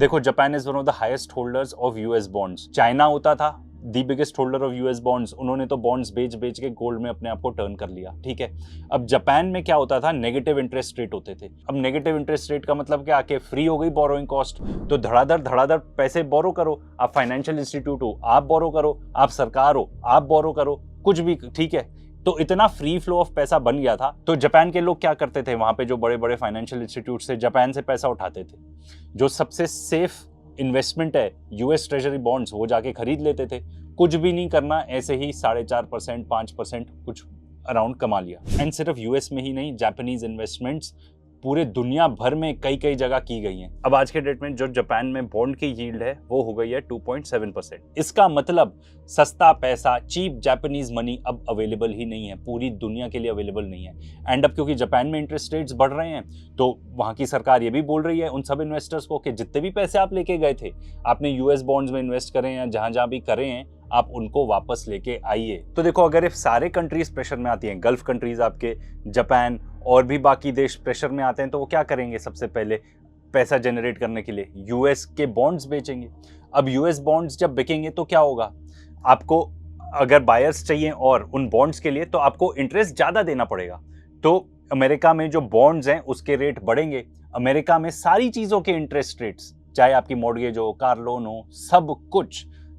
देखो, Japan is one of the highest holders of US bonds. China होता था the biggest holder of US bonds, उन्होंने तो bonds बेच बेच के गोल्ड में अपने आप को टर्न कर लिया। ठीक है, अब जापान में क्या होता था, नेगेटिव इंटरेस्ट रेट होते थे। अब नेगेटिव इंटरेस्ट रेट का मतलब क्या, कि फ्री हो गई बोरोइंग कॉस्ट, तो धड़ाधड़ पैसे बोरो करो। आप फाइनेंशियल इंस्टीट्यूट हो, आप बोरो करो, आप सरकार हो, आप बोरो करो, कुछ भी। ठीक है, तो इतना फ्री फ्लो ऑफ पैसा बन गया था। तो जापान के लोग क्या करते थे, वहां पे जो बड़े बड़े फाइनेंशियल इंस्टीट्यूट से जापान से पैसा उठाते थे। जो सबसे सेफ इन्वेस्टमेंट है यूएस ट्रेजरी बॉन्ड्स, वो जाके खरीद लेते थे। कुछ भी नहीं करना, ऐसे ही 4.5% 5% कुछ अराउंड कमा लिया। एंड सिर्फ यूएस में ही नहीं, जापानीज इन्वेस्टमेंट्स पूरे दुनिया भर में कई कई जगह की गई हैं। अब आज के डेट में जो जापान में बॉन्ड की यील्ड है वो हो गई है 2.7%। इसका मतलब सस्ता पैसा, चीप जापानीज मनी अब अवेलेबल ही नहीं है, पूरी दुनिया के लिए अवेलेबल नहीं है। एंड अब क्योंकि जापान में इंटरेस्ट रेट्स बढ़ रहे हैं, तो वहां की सरकार ये भी बोल रही है उन सब इन्वेस्टर्स को कि जितने भी पैसे आप लेके गए थे, आपने यूएस बॉन्ड्स में इन्वेस्ट करें या जहां जहां भी करें हैं, आप उनको वापस लेके आइए। तो देखो, अगर ये सारे कंट्रीज प्रेशर में आती हैं, गल्फ कंट्रीज आपके, जापान और भी बाकी देश प्रेशर में आते हैं, तो वो क्या करेंगे, सबसे पहले पैसा जनरेट करने के लिए यूएस के बॉन्ड्स बेचेंगे। अब यूएस बॉन्ड्स जब बिकेंगे तो क्या होगा, आपको अगर बायर्स चाहिए और उन बॉन्ड्स के लिए, तो आपको इंटरेस्ट ज्यादा देना पड़ेगा। तो अमेरिका में जो बॉन्ड्स हैं उसके रेट बढ़ेंगे। अमेरिका में सारी चीजों के इंटरेस्ट रेट्स, चाहे आपकी मॉर्गेज हो, कार लोन हो,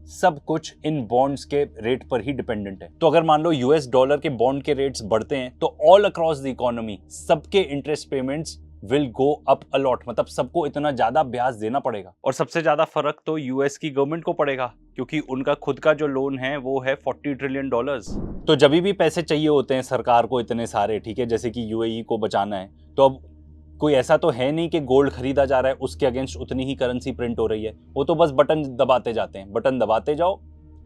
सब कुछ इन बॉन्ड्स के रेट पर ही डिपेंडेंट है। तो अगर मान लो यूएस डॉलर के बॉन्ड के रेट्स बढ़ते हैं, तो ऑल अक्रॉस द इकोनॉमी सबके interest payments will go up a lot, मतलब सबको इतना ज्यादा ब्याज देना पड़ेगा। और सबसे ज्यादा फर्क तो यूएस की गवर्नमेंट को पड़ेगा, क्योंकि उनका खुद का जो लोन है वो है $40 ट्रिलियन। तो जब भी पैसे चाहिए होते हैं सरकार को इतने सारे, ठीक है, जैसे कि यूएई को बचाना है, तो अब कोई ऐसा तो है नहीं कि गोल्ड खरीदा जा रहा है उसके अगेंस्ट उतनी ही करेंसी प्रिंट हो रही है। वो तो बस बटन दबाते जाते हैं, बटन दबाते जाओ,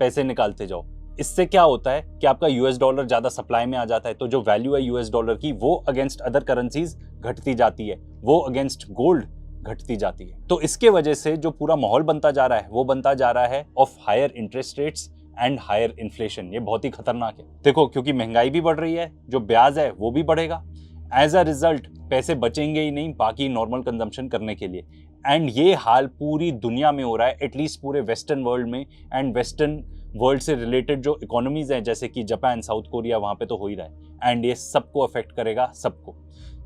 पैसे निकालते जाओ। इससे क्या होता है कि आपका यूएस डॉलर ज्यादा सप्लाई में आ जाता है, तो जो वैल्यू है यूएस डॉलर की वो अगेंस्ट अदर करेंसीज घटती जाती है, वो अगेंस्ट गोल्ड घटती जाती है। तो इसके वजह से जो पूरा माहौल बनता जा रहा है वो बनता जा रहा है of higher interest rates and higher inflation. ये बहुत ही खतरनाक है। देखो, क्योंकि महंगाई भी बढ़ रही है, जो ब्याज है वो भी बढ़ेगा। एज अ रिजल्ट पैसे बचेंगे ही नहीं बाकी नॉर्मल कंजम्पशन करने के लिए। एंड ये हाल पूरी दुनिया में हो रहा है, एटलीस्ट पूरे वेस्टर्न वर्ल्ड में। एंड वेस्टर्न वर्ल्ड से रिलेटेड जो इकोनॉमीज हैं, जैसे कि जापान, साउथ कोरिया, वहां पे तो हो ही रहा है। एंड ये सबको अफेक्ट करेगा, सबको।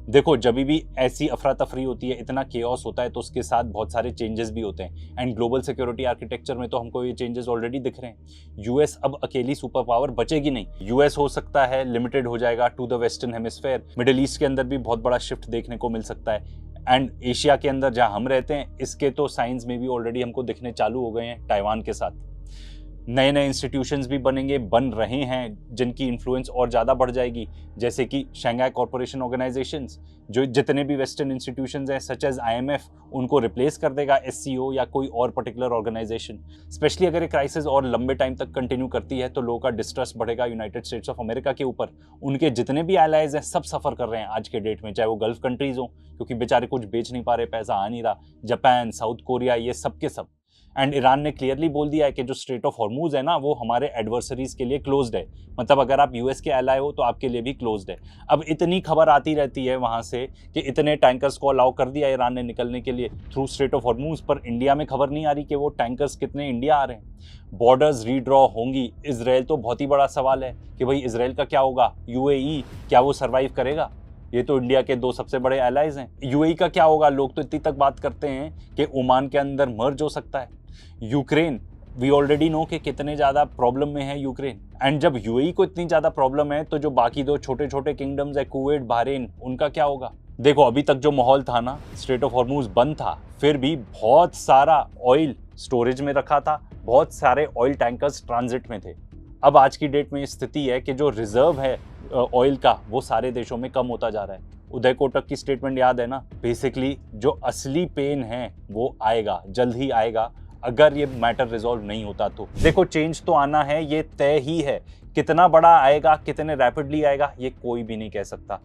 देखो, जब भी ऐसी अफरा तफरी होती है, इतना केओस होता है, तो उसके साथ बहुत सारे चेंजेस भी होते हैं। एंड ग्लोबल सिक्योरिटी आर्किटेक्चर में तो हमको ये चेंजेस ऑलरेडी दिख रहे हैं। यूएस अब अकेली सुपर पावर बचेगी नहीं। यूएस हो सकता है लिमिटेड हो जाएगा to the western hemisphere. Middle East के अंदर भी बहुत बड़ा शिफ्ट देखने को मिल सकता है। एंड एशिया के अंदर जहां हम रहते हैं, इसके तो साइंस में भी ऑलरेडी हमको दिखने चालू हो गए हैं, ताइवान के साथ। नए नए इंस्टीट्यूशंस भी बनेंगे, बन रहे हैं, जिनकी इन्फ्लुएंस और ज़्यादा बढ़ जाएगी, जैसे कि शंघाई कॉरपोरेशन ऑर्गेनाइजेशंस। जो जितने भी वेस्टर्न इंस्टीट्यूशंस हैं सच एज आईएमएफ, उनको रिप्लेस कर देगा एससीओ या कोई और पर्टिकुलर ऑर्गेनाइजेशन। स्पेशली अगर ये क्राइसिस और लंबे टाइम तक कंटिन्यू करती है, तो लोगों का डिस्ट्रस्ट बढ़ेगा यूनाइटेड स्टेट्स ऑफ अमेरिका के ऊपर। उनके जितने भी एलाइज हैं सब सफ़र कर रहे हैं आज के डेट में, चाहे वो गल्फ कंट्रीज हो, क्योंकि बेचारे कुछ बेच नहीं पा रहे, पैसा आ नहीं रहा, जापान, साउथ कोरिया, ये सब के सब। एंड ईरान ने क्लियरली बोल दिया है कि जो स्ट्रेट ऑफ हॉर्मूज है ना, वो हमारे एडवर्सरीज के लिए क्लोज्ड है। मतलब अगर आप यूएस के एलाय हो तो आपके लिए भी क्लोज्ड है। अब इतनी खबर आती रहती है वहां से कि इतने टैंकर्स को अलाउ कर दिया ईरान ने निकलने के लिए थ्रू स्ट्रेट ऑफ हॉर्मूज, पर इंडिया में खबर नहीं आ रही कि वो टैंकर्स कितने इंडिया आ रहे हैं। बॉर्डर्स रीड्रॉ होंगी। इसराइल तो बहुत ही बड़ा सवाल है कि भाई इसराइल का क्या होगा, यूएई क्या वो सर्वाइव करेगा? ये तो इंडिया के दो सबसे बड़े एलाइज हैं। यूएई का क्या होगा? लोग तो इतनी तक बात करते हैं कि ओमान के अंदर मर्ज हो सकता है। यूक्रेन, वी ऑलरेडी नो कि कितने ज़्यादा प्रॉब्लम में है यूक्रेन। एंड जब यूएई को इतनी ज़्यादा प्रॉब्लम है, तो जो बाकी दो छोटे छोटे किंगडम्स है, कुवैत, बहरीन, उनका क्या होगा? देखो, अभी तक जो माहौल था ना, स्ट्रेट ऑफ हॉर्मूज बंद था, फिर भी बहुत सारा ऑयल स्टोरेज में रखा था, बहुत सारे ऑयल टैंकर्स ट्रांजिट में थे। अब आज की डेट में स्थिति है कि जो रिजर्व है ऑयल का, वो सारे देशों में कम होता जा रहा है। उदय कोटक की स्टेटमेंट याद है ना? बेसिकली जो असली पेन है वो आएगा, जल्द ही आएगा, अगर ये मैटर रिजॉल्व नहीं होता तो। देखो, चेंज तो आना है, ये तय ही है। कितना बड़ा आएगा, कितने रैपिडली आएगा, ये कोई भी नहीं कह सकता।